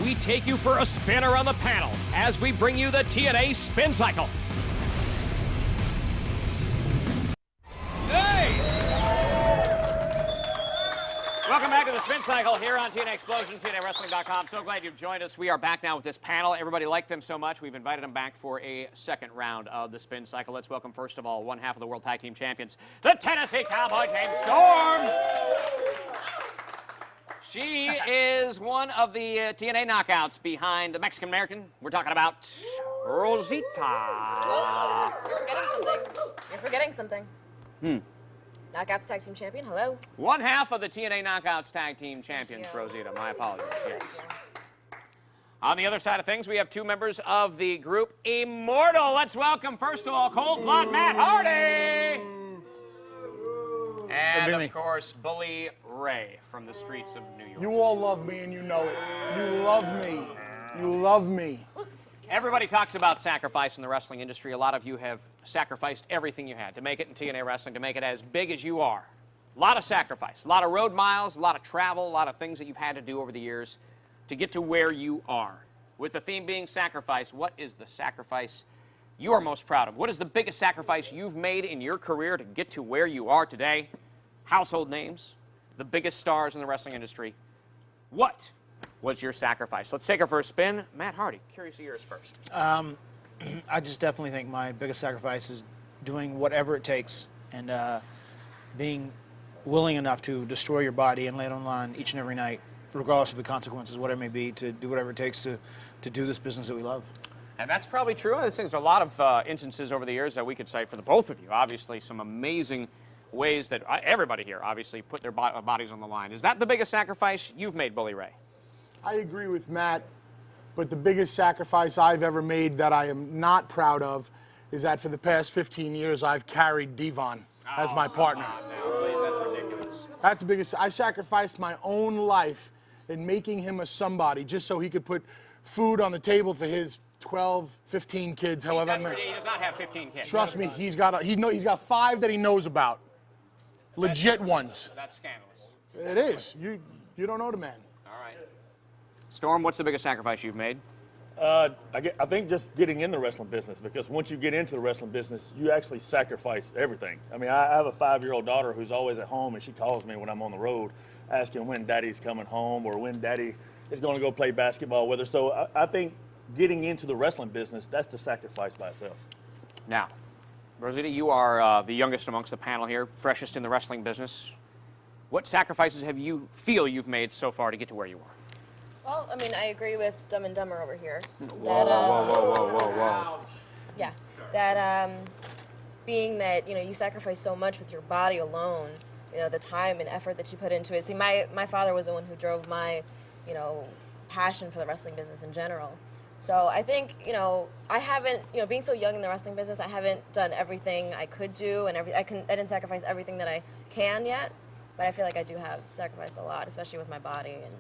we take you for a spin around the panel as we bring you the TNA Spincycle. Hey! Welcome back to the Spincycle here on TNA Explosion, TNAWrestling.com. So glad you've joined us. We are back now with this panel. Everybody liked them so much, we've invited them back for a second round of the Spincycle. Let's welcome, first of all, one half of the World Tag Team Champions, the Tennessee Cowboy, James Storm. She is one of the TNA knockouts behind the Mexican-American. We're talking about Rosita. Oh, you're forgetting something. Knockouts Tag Team Champion, hello. One half of the TNA Knockouts Tag Team Champions, Rosita. My apologies, yes. On the other side of things, we have two members of the group Immortal. Let's welcome, first of all, Cold Blood Matt Hardy. And, of course, Bully Ray from the streets of New York. You all love me, and you know it. You love me. You love me. Everybody talks about sacrifice in the wrestling industry. A lot of you have sacrificed everything you had to make it in TNA wrestling, to make it as big as you are. A lot of sacrifice, a lot of road miles, a lot of travel, a lot of things that you've had to do over the years to get to where you are. With the theme being sacrifice, what is the sacrifice you are most proud of? What is the biggest sacrifice you've made in your career to get to where you are today? Household names, the biggest stars in the wrestling industry. What was your sacrifice? Let's take her for a spin. Matt Hardy, curious of yours first. I just definitely think my biggest sacrifice is doing whatever it takes and being willing enough to destroy your body and lay it on the line each and every night, regardless of the consequences, whatever it may be, to do whatever it takes to do this business that we love. And that's probably true. I think there's a lot of instances over the years that we could cite for the both of you. Obviously, some amazing ways that everybody here obviously put their bodies on the line. Is that the biggest sacrifice you've made, Bully Ray? I agree with Matt, but the biggest sacrifice I've ever made that I am not proud of is that for the past 15 years I've carried Devon as my partner. Please, that's ridiculous. That's the biggest. I sacrificed my own life in making him a somebody just so he could put food on the table for his 12, 15 kids, however many. He does not have 15 kids. Trust me, he's got 5 that he knows about. Legit ones. That's scandalous. It is. You don't know the man. All right. Storm, what's the biggest sacrifice you've made? I think just getting in the wrestling business, because once you get into the wrestling business, you actually sacrifice everything. I mean, I have a 5-year-old daughter who's always at home, and she calls me when I'm on the road asking when Daddy's coming home or when Daddy is going to go play basketball with her. So I think getting into the wrestling business, that's the sacrifice by itself. Now, Rosita, you are the youngest amongst the panel here, freshest in the wrestling business. What sacrifices have you feel you've made so far to get to where you are? Well, I mean, I agree with Dumb and Dumber over here. Whoa. Yeah, that being that, you sacrifice so much with your body alone, the time and effort that you put into it. See, my father was the one who drove my, passion for the wrestling business in general. So I think, I haven't, being so young in the wrestling business, I haven't done everything I could do, and I didn't sacrifice everything that I can yet, but I feel like I do have sacrificed a lot, especially with my body and,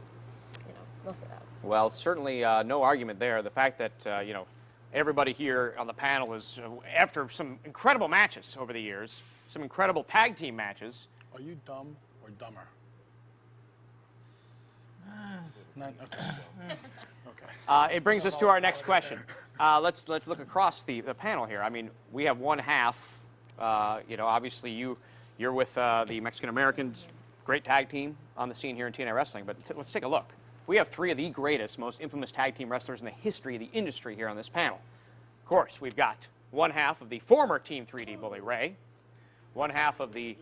most of that. Well, certainly no argument there. The fact that, everybody here on the panel is, after some incredible matches over the years, some incredible tag team matches. Are you dumb or dumber? Okay. It brings us to our next question. Let's look across the panel here. I mean, we have one half. Obviously you're with the Mexican Americans, great tag team on the scene here in TNA Wrestling. But let's take a look. We have three of the greatest, most infamous tag team wrestlers in the history of the industry here on this panel. Of course, we've got one half of the former Team 3D Bully Ray, one half of the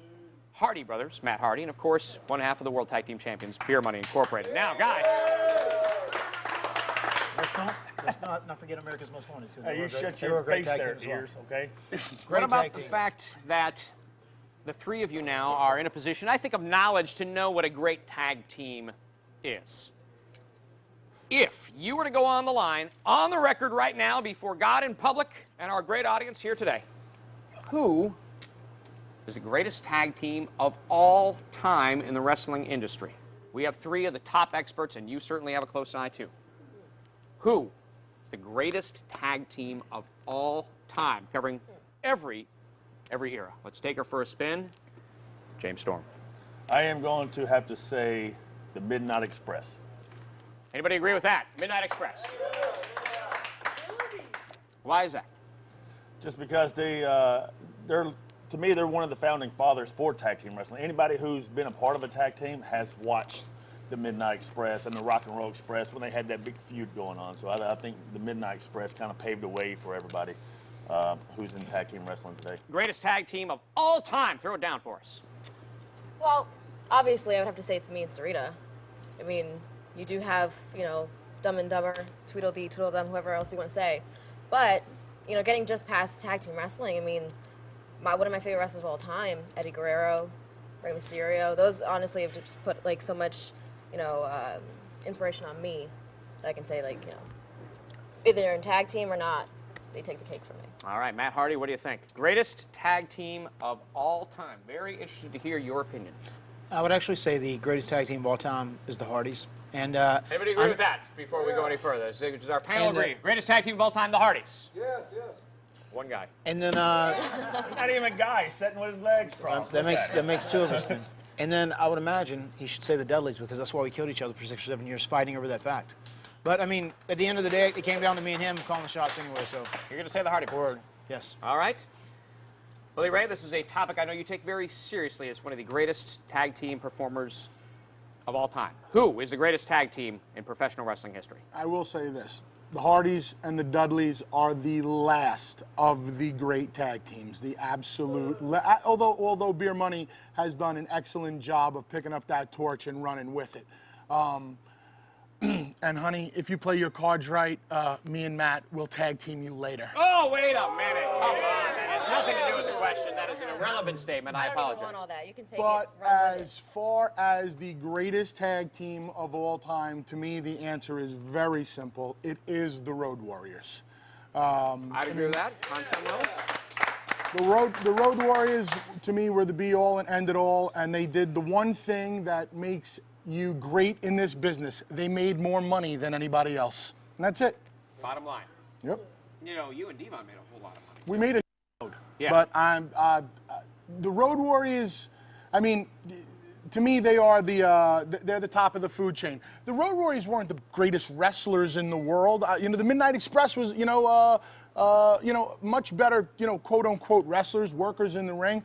Hardy brothers, Matt Hardy, and of course, one half of the World Tag Team Champions, Beer Money Incorporated. Now, guys. Let's not forget America's Most Wanted, too. Hey, you shut your face there, ears, okay? What about the fact that the three of you now are in a position, I think, of knowledge to know what a great tag team is? If you were to go on the line, on the record right now, before God in public and our great audience here today, who is the greatest tag team of all time in the wrestling industry? We have three of the top experts, and you certainly have a close eye, too. Who is the greatest tag team of all time, covering every era? Let's take her for a spin. James Storm. I am going to have to say the Midnight Express. Anybody agree with that? Midnight Express. Why is that? Just because they're to me, they're one of the founding fathers for tag team wrestling. Anybody who's been a part of a tag team has watched the Midnight Express and the Rock and Roll Express when they had that big feud going on. So I think the Midnight Express kind of paved the way for everybody who's in tag team wrestling today. Greatest tag team of all time. Throw it down for us. Well, obviously, I would have to say it's me and Sarita. I mean, you do have, you know, Dumb and Dumber, Tweedledee, Tweedledum, whoever else you want to say. But, you know, getting just past tag team wrestling, I mean, one of my favorite wrestlers of all time, Eddie Guerrero, Rey Mysterio, those honestly have just put, like, so much, you know, inspiration on me that I can say, like, you know, either they're in tag team or not, they take the cake from me. All right, Matt Hardy, what do you think? Greatest tag team of all time. Very interested to hear your opinion. I would actually say the greatest tag team of all time is the Hardys. And Anybody agree with that before we go any further? Does our panel agree? Greatest tag team of all time, the Hardys. Yes, yes. One guy. And then Not even a guy sitting with his legs crossed. that makes two of us then. And then I would imagine he should say the Dudleys because that's why we killed each other for 6 or 7 years fighting over that fact. But I mean, at the end of the day, it came down to me and him calling the shots anyway. So You're going to say the Hardy Boys. word, yes. All right. Billy Ray, this is a topic I know you take very seriously as one of the greatest tag team performers of all time. Who is the greatest tag team in professional wrestling history? I will say this. The Hardys and the Dudleys are the last of the great tag teams. The absolute, although Beer Money has done an excellent job of picking up that torch and running with it. And honey, if you play your cards right, me and Matt will tag team you later. Oh, wait a minute. Come on. That has nothing to do with the question. That is an irrelevant statement. I I don't even apologize. want all that. You can take But it, run with as far as the greatest tag team of all time, to me, the answer is very simple. It is the Road Warriors. I'd agree with that. On something else? The Road Warriors, to me, were the be-all and end-it-all, and they did the one thing that makes you great in this business. They made more money than anybody else. And that's it. Bottom line. Yep. You know, you and Devon made a whole lot of money. We made a load. Yeah. But the Road Warriors, I mean, to me, they are they're the top of the food chain. The Road Warriors weren't the greatest wrestlers in the world. You know, the Midnight Express was, much better, quote unquote wrestlers, workers in the ring.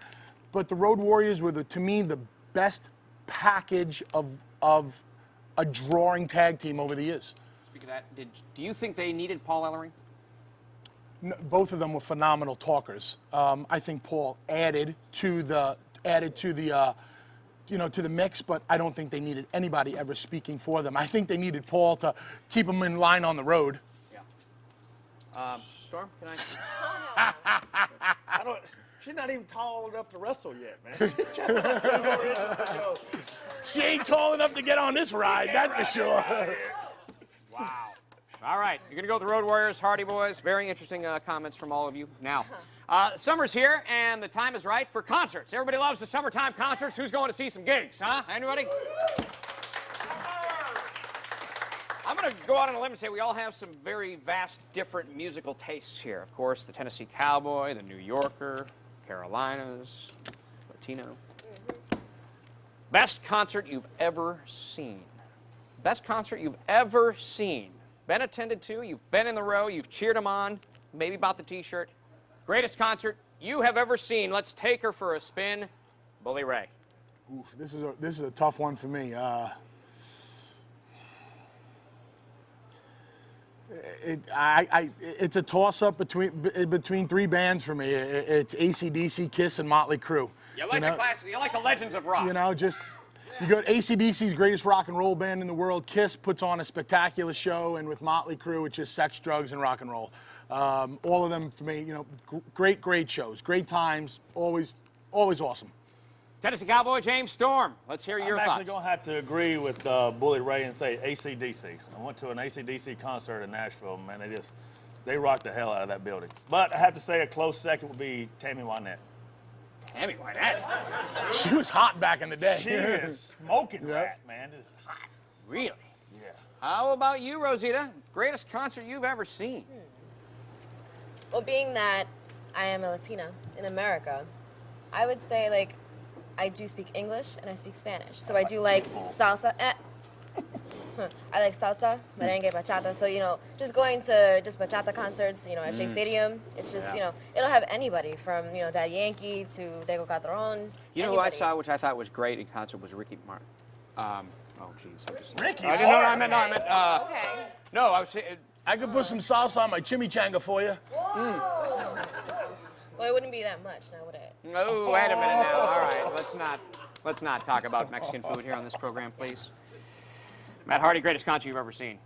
But the Road Warriors were, to me, the best package of a drawing tag team over the years. Speaking of that, do you think they needed Paul Ellering? No, both of them were phenomenal talkers. I think Paul added to the mix, but I don't think they needed anybody ever speaking for them. I think they needed Paul to keep them in line on the road. Yeah. Storm, can I? She's not even tall enough to wrestle yet, man. She ain't tall enough to get on this ride, that's for sure. Wow. All right, you're going to go with the Road Warriors, Hardy Boys. Very interesting comments from all of you. Now, summer's here, and the time is right for concerts. Everybody loves the summertime concerts. Who's going to see some gigs, huh? Anybody? I'm going to go out on a limb and say we all have some very vast, different musical tastes here. Of course, the Tennessee Cowboy, the New Yorker, Carolinas, Latino. Best concert you've ever seen. Best concert you've ever seen. Been attended to, you've been in the row, you've cheered them on, maybe bought the t-shirt. Greatest concert you have ever seen. Let's take her for a spin. Bully Ray. Oof, this is a tough one for me. It's a toss-up between three bands for me. It's AC/DC, Kiss, and Motley Crue. You like the classics, you like the legends of rock. You got AC/DC's greatest rock and roll band in the world. Kiss puts on a spectacular show, and with Motley Crue, it's just sex, drugs, and rock and roll. All of them for me, great shows, great times, always awesome. Tennessee Cowboy, James Storm. Let's hear your I'm thoughts. actually going to have to agree with Bully Ray and say AC/DC. I went to an AC/DC concert in Nashville, man. They rocked the hell out of that building. But I have to say a close second would be Tammy Wynette. Tammy Wynette. She was hot back in the day. She is smoking rat, man. It's hot. Really? Yeah. How about you, Rosita? Greatest concert you've ever seen? Well, being that I am a Latina in America, I would say, I do speak English and I speak Spanish. So I do like salsa. I like salsa, merengue, bachata. So, just going to just bachata concerts, at Shea Stadium, it's just, it'll have anybody from, Daddy Yankee to Diego Calderon. You know who I anybody. saw, which I thought was great in concert, was Ricky Martin. Oh, geez. Ricky, I didn't know what I meant. No, I meant. Okay. No, I was saying. I could put some salsa on my chimichanga for you. Well, it wouldn't be that much now, would it? Oh, wait a minute now. All right, let's not talk about Mexican food here on this program, please. Matt Hardy, greatest concert you've ever seen?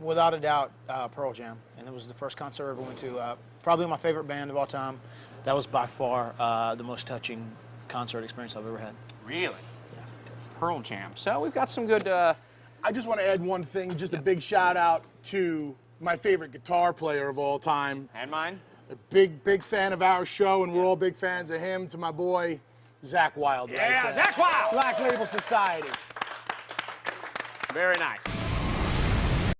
Without a doubt, Pearl Jam, and it was the first concert I ever went to. Probably my favorite band of all time. That was by far the most touching concert experience I've ever had. Really? Yeah. Pearl Jam. So we've got some good. I just want to add one thing, just a big shout out to my favorite guitar player of all time. And mine? A big fan of our show, and we're all big fans of him, to my boy, Zach Wild. Yeah, right there. Zach Wild. Black Label Society. Very nice.